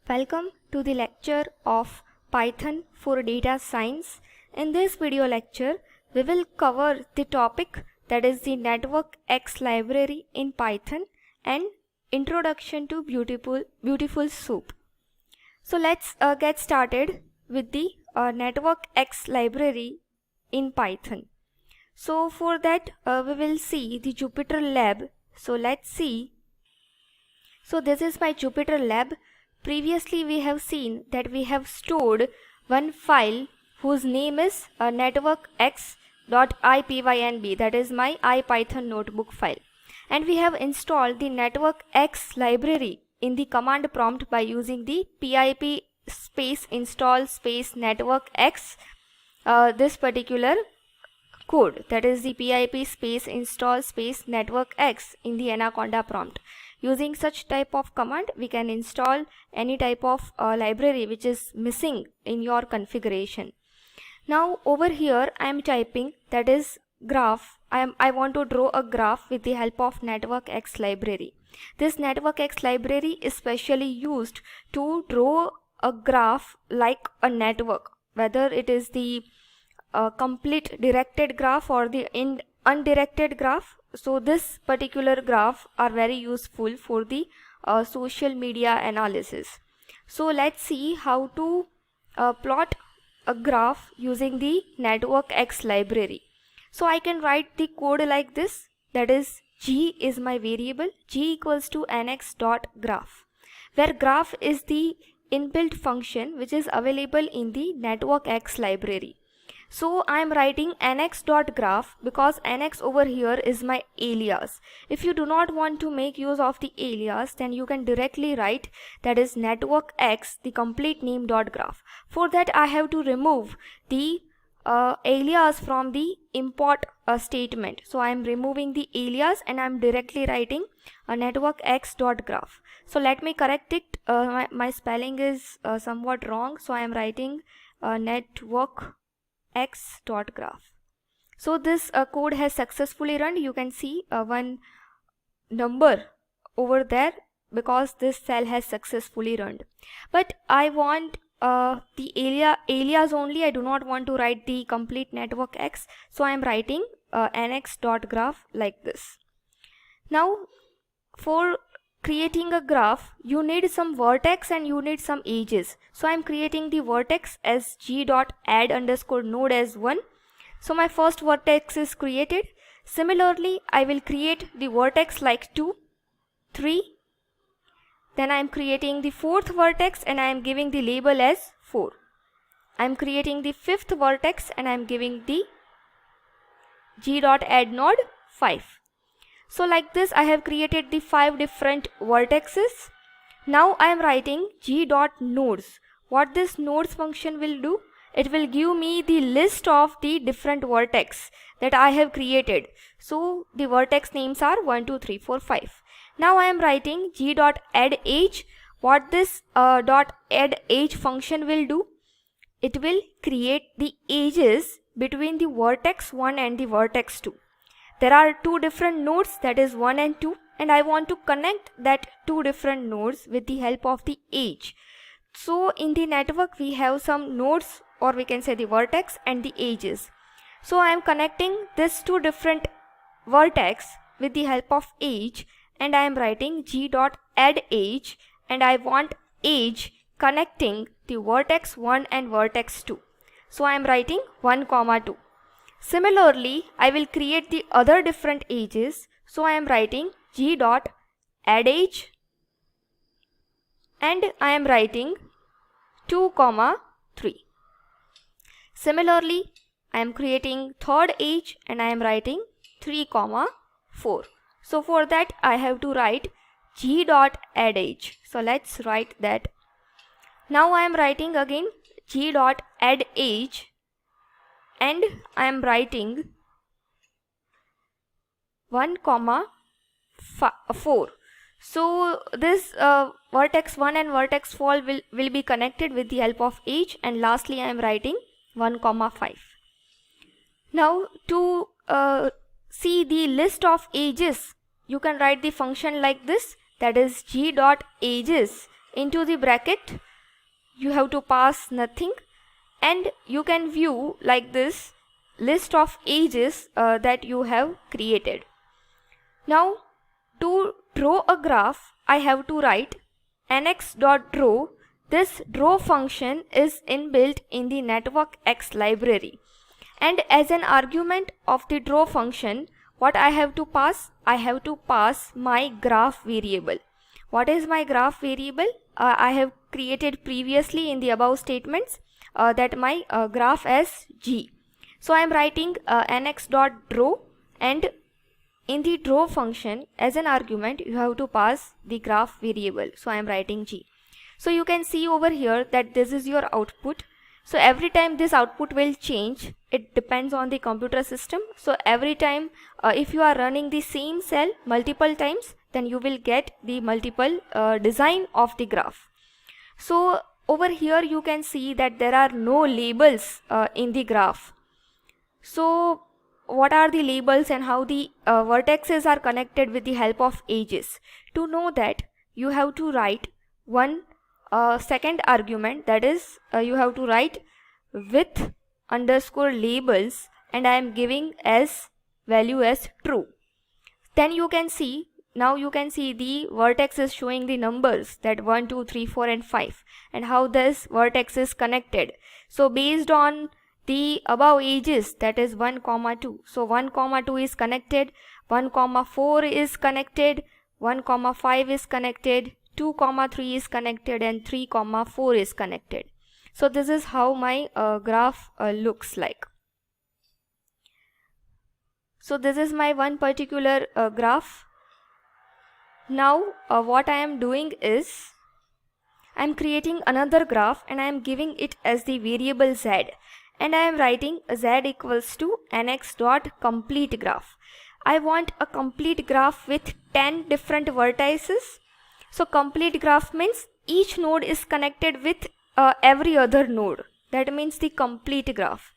Welcome to the lecture of Python for Data Science. In this video lecture, we will cover the topic that is the Networkx library in Python and introduction to beautiful soup. So let's get started with the Networkx library in Python. So for that we will see the Jupyter lab. So let's see. So this is my Jupyter lab. Previously we have seen that we have stored one file whose name is networkx.ipynb, that is my IPython notebook file, and we have installed the networkx library in the command prompt by using the pip space install space networkx, this particular code, that is the pip space install space networkx in the anaconda prompt. Using such type of command, we can install any type of library which is missing in your configuration. Now over here I am typing, that is graph. I want to draw a graph with the help of networkx library. This networkx library is specially used to draw a graph like a network, whether it is the complete directed graph or the undirected graph. So this particular graph are very useful for the social media analysis. So let's see how to plot a graph using the networkx library. So I can write the code like this, that is g is my variable, g equals to nx.graph, where graph is the inbuilt function which is available in the networkx library. So I am writing nx.graph because nx over here is my alias. If you do not want to make use of the alias, then you can directly write, that is networkx the complete name dot graph. For that I have to remove the alias from the import statement. So I am removing the alias and I am directly writing a networkx.graph. So let me correct it. My spelling is somewhat wrong. So I am writing networkx.graph. So this code has successfully run. You can see one number over there because this cell has successfully run. But I want the alias only. I do not want to write the complete networkx. So I am writing nx.graph like this. Now for creating a graph, you need some vertex and you need some edges. So I am creating the vertex as g.add_node as 1. So my first vertex is created. Similarly, I will create the vertex like 2, 3. Then I am creating the fourth vertex and I am giving the label as 4. I am creating the fifth vertex and I am giving the g.addNode 5. So like this I have created the 5 different vertexes. Now I am writing g.nodes. What this nodes function will do? It will give me the list of the different vertex that I have created. So the vertex names are 1, 2, 3, 4, 5. Now I am writing g.addEdge. What this .addEdge function will do? It will create the edges between the vertex 1 and the vertex 2. There are two different nodes, that is 1 and 2, and I want to connect that two different nodes with the help of the edge. So in the network we have some nodes, or we can say the vertex and the edges. So I am connecting these two different vertex with the help of edge, and I am writing g.addEdge, and I want edge connecting the vertex 1 and vertex 2. So I am writing 1, 2. Similarly, I will create the other different edges. So I am writing g.addEdge, and I am writing 2, 3. Similarly, I am creating third edge and I am writing 3, 4. So for that I have to write g.addEdge. So let's write that. Now I am writing again g.addEdge, and I am writing 1, 4. So this vertex 1 and vertex 4 will be connected with the help of edge, and lastly I am writing 1, 5. Now to see the list of edges, you can write the function like this, that is g.edges into the bracket you have to pass nothing, and you can view like this list of ages that you have created. Now to draw a graph, I have to write nx.draw. This draw function is inbuilt in the Networkx library, and as an argument of the draw function, what I have to pass? I have to pass my graph variable. What is my graph variable? I have created previously in the above statements that my graph as g. So I am writing nx.draw, and in the draw function as an argument you have to pass the graph variable. So I am writing g. So you can see over here that this is your output. So every time this output will change, it depends on the computer system. So every time if you are running the same cell multiple times, then you will get the multiple design of the graph. So over here you can see that there are no labels in the graph. So what are the labels and how the vertices are connected with the help of ages? To know that, you have to write one second argument, that is you have to write with underscore labels, and I am giving as value as true. Then you can see, now you can see the vertex is showing the numbers that 1, 2, 3, 4 and 5, and how this vertex is connected. So based on the above ages, that is 1, 2. So 1, 2 is connected, 1, 4 is connected, 1, 5 is connected, 2, 3 is connected, and 3, 4 is connected. So this is how my graph looks like. So this is my one particular graph. Now what I am doing is I am creating another graph, and I am giving it as the variable z, and I am writing z equals to nx.complete graph. I want a complete graph with 10 different vertices. So complete graph means each node is connected with every other node. That means the complete graph.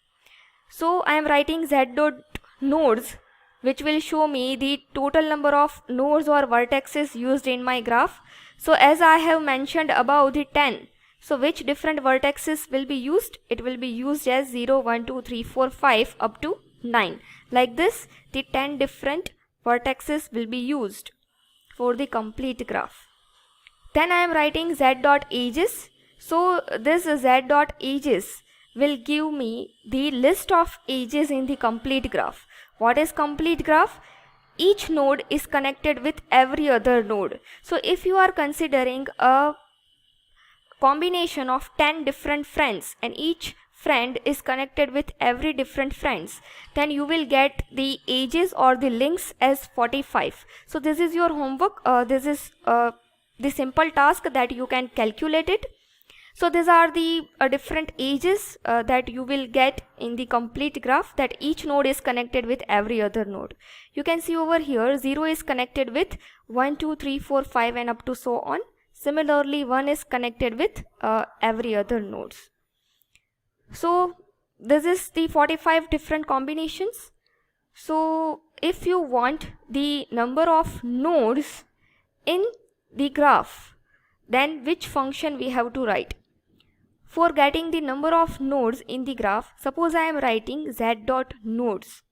So I am writing z.nodes, which will show me the total number of nodes or vertices used in my graph. So as I have mentioned above the 10, so which different vertices will be used? It will be used as 0, 1, 2, 3, 4, 5 up to 9. Like this, the 10 different vertices will be used for the complete graph. Then I am writing z.ages. So this z.ages will give me the list of ages in the complete graph. What is complete graph? Each node is connected with every other node. So if you are considering a combination of 10 different friends and each friend is connected with every different friends, then you will get the ages or the links as 45. So this is your homework. This is the simple task that you can calculate it. So these are the different ages that you will get in the complete graph, that each node is connected with every other node. You can see over here 0 is connected with 1, 2, 3, 4, 5 and up to so on. Similarly 1 is connected with every other nodes. So this is the 45 different combinations. So if you want the number of nodes in the graph, then which function we have to write? For getting the number of nodes in the graph, suppose I am writing z.nodes.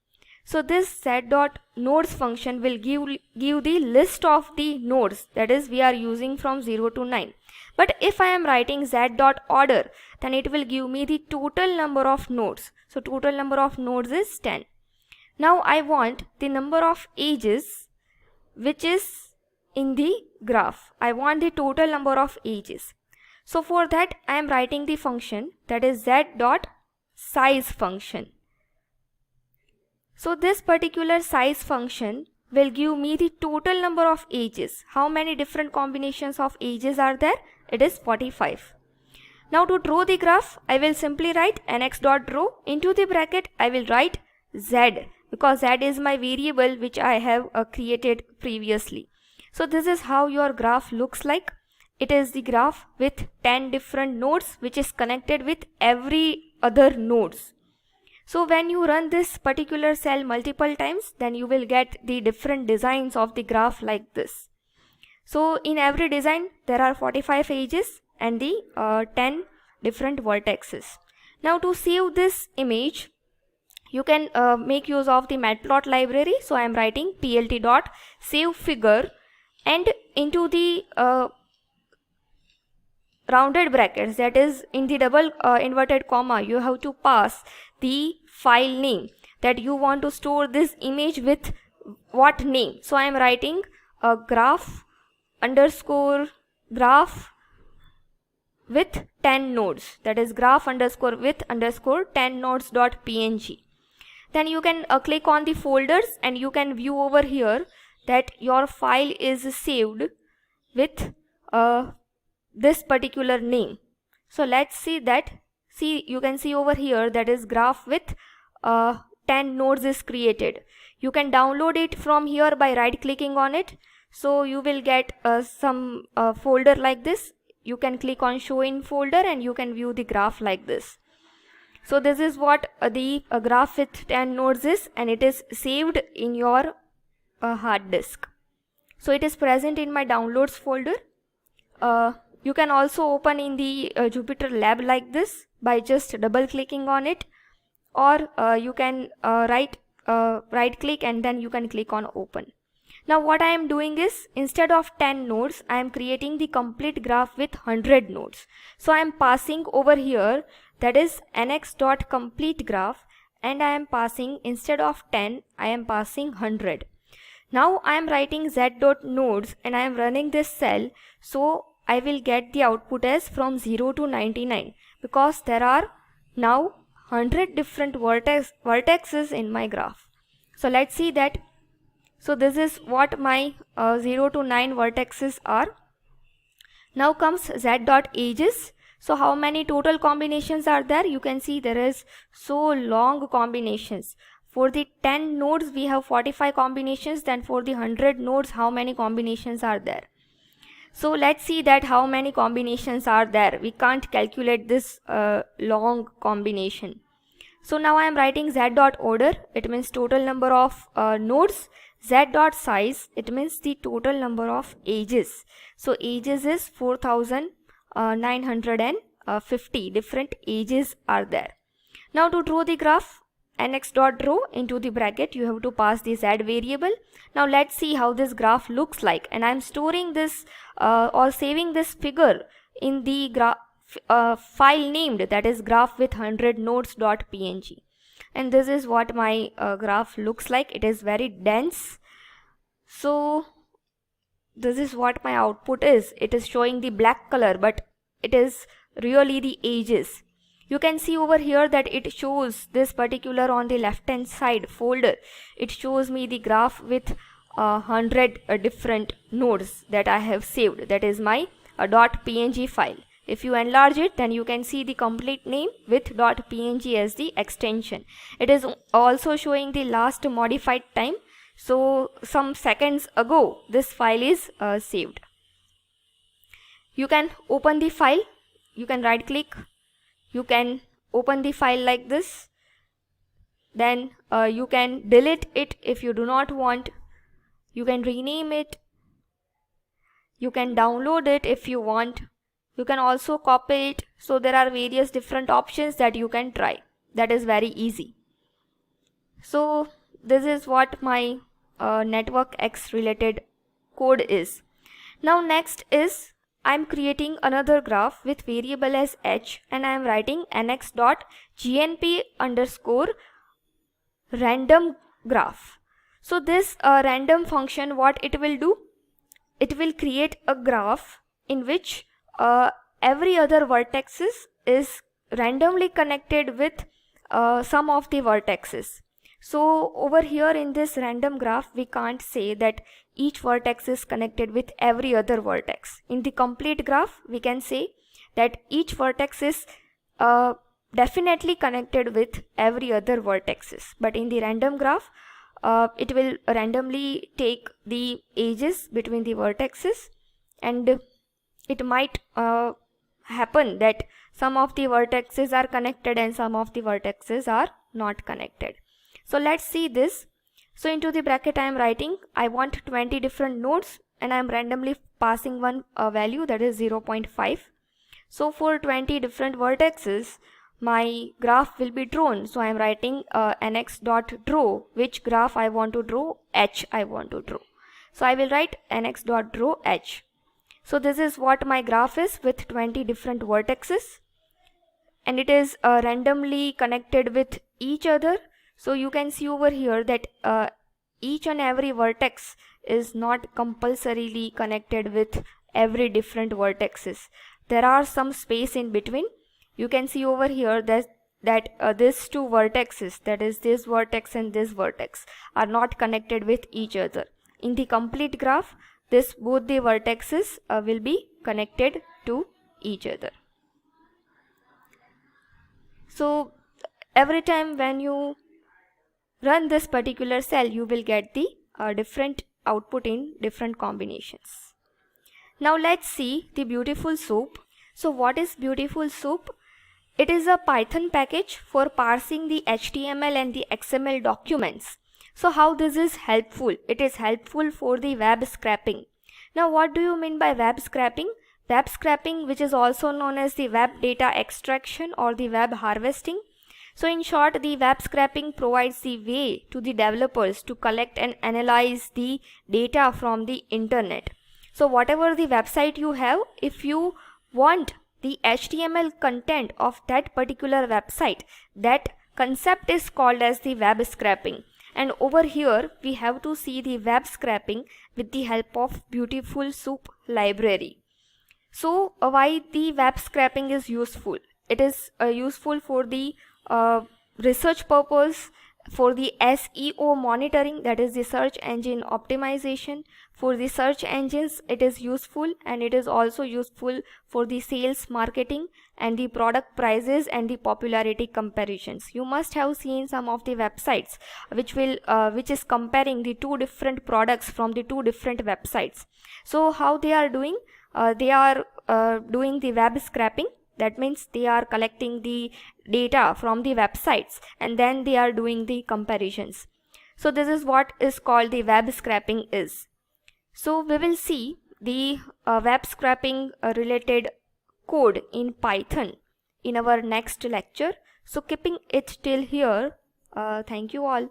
So this z.nodes function will give the list of the nodes, that is we are using from 0 to 9. But if I am writing z.order, then it will give me the total number of nodes. So total number of nodes is 10. Now I want the number of ages which is in the graph. I want the total number of ages. So for that I am writing the function, that is z.size function. So this particular size function will give me the total number of ages. How many different combinations of ages are there? It is 45. Now to draw the graph, I will simply write nx.draw. Into the bracket I will write z, because z is my variable which I have created previously. So this is how your graph looks like. It is the graph with 10 different nodes which is connected with every other nodes. So when you run this particular cell multiple times, then you will get the different designs of the graph like this. So in every design there are 45 edges and the 10 different vertices. Now to save this image, you can make use of the matplot library. So I am writing plt.save figure, and into the rounded brackets, that is in the double inverted comma, you have to pass the file name that you want to store this image with, what name. So I am writing graph underscore graph with 10 nodes, that is graph underscore with underscore 10 nodes dot png. Then you can click on the folders and you can view over here that your file is saved with this particular name. So let's see that. See, you can see over here that is graph with 10 nodes is created. You can download it from here by right clicking on it. So you will get some folder like this. You can click on show in folder and you can view the graph like this. So this is what the graph with 10 nodes is, and it is saved in your hard disk. So it is present in my downloads folder. You can also open in the Jupyter Lab like this by just double clicking on it, or you can right click and then you can click on open. Now what I am doing is, instead of 10 nodes, I am creating the complete graph with 100 nodes. So I am passing over here, that is nx.completegraph, and I am passing, instead of 10, I am passing 100. Now I am writing z.nodes and I am running this cell, so I will get the output as from 0 to 99, because there are now 100 different vertices in my graph. So let's see that. So this is what my 0 to 9 vertices are. Now comes z.ages. So how many total combinations are there? You can see there is so long combinations. For the 10 nodes we have 45 combinations, then for the 100 nodes how many combinations are there? So let's see that how many combinations are there. We can't calculate this long combination. So now I am writing z.order, it means total number of nodes. Z.size, it means the total number of edges. So edges is 4950 different edges are there. Now to draw the graph, nx.draw into the bracket, you have to pass the z variable. Now let's see how this graph looks like, and I am storing this or saving this figure in the file named, that is graph with 100 nodes.png. And this is what my graph looks like. It is very dense. So this is what my output is. It is showing the black color, but it is really the edges. You can see over here that it shows this particular on the left hand side folder. It shows me the graph with 100 different nodes that I have saved. That is my .png file. If you enlarge it, then you can see the complete name with .png as the extension. It is also showing the last modified time. So some seconds ago this file is saved. You can open the file. You can right click. You can open the file like this. Then you can delete it if you do not want. You can rename it. You can download it if you want. You can also copy it. So there are various different options that you can try. That is very easy. So this is what my Networkx related code is. Now next is, I am creating another graph with variable as h, and I am writing nx.gnp underscore random graph. So this random function, what it will do? It will create a graph in which every other vertices is randomly connected with some of the vertices. So over here in this random graph, we can't say that each vertex is connected with every other vertex. In the complete graph, we can say that each vertex is definitely connected with every other vertexes. But in the random graph, it will randomly take the edges between the vertexes, and it might happen that some of the vertexes are connected and some of the vertexes are not connected. So let's see this. So into the bracket I am writing, I want 20 different nodes, and I am randomly passing one value, that is 0.5. So for 20 different vertices, my graph will be drawn. So I am writing nx.draw which graph I want to draw, h I want to draw. So I will write nx.draw h. So this is what my graph is with 20 different vertices, and it is randomly connected with each other. So you can see over here that each and every vertex is not compulsorily connected with every different vertices. There are some space in between. You can see over here that these two vertices, that is this vertex and this vertex, are not connected with each other. In the complete graph, both the vertices will be connected to each other. So every time when you run this particular cell, you will get the different output in different combinations. Now let's see the Beautiful Soup. So what is Beautiful Soup? It is a Python package for parsing the HTML and the XML documents. So how this is helpful? It is helpful for the web scraping. Now what do you mean by web scraping? Web scraping, which is also known as the web data extraction or the web harvesting. So in short, the web scraping provides the way to the developers to collect and analyze the data from the internet. So whatever the website you have, if you want the HTML content of that particular website, that concept is called as the web scraping. And over here we have to see the web scraping with the help of Beautiful Soup library. So why the web scraping is useful? It is useful for the research purpose, for the SEO monitoring, that is the search engine optimization. For the search engines it is useful, and it is also useful for the sales marketing and the product prices and the popularity comparisons. You must have seen some of the websites which is comparing the two different products from the two different websites. So how they are doing? They are doing the web scraping. That means they are collecting the data from the websites and then they are doing the comparisons. So this is what is called the web scraping is. So we will see the web scraping related code in Python in our next lecture. So keeping it till here, thank you all.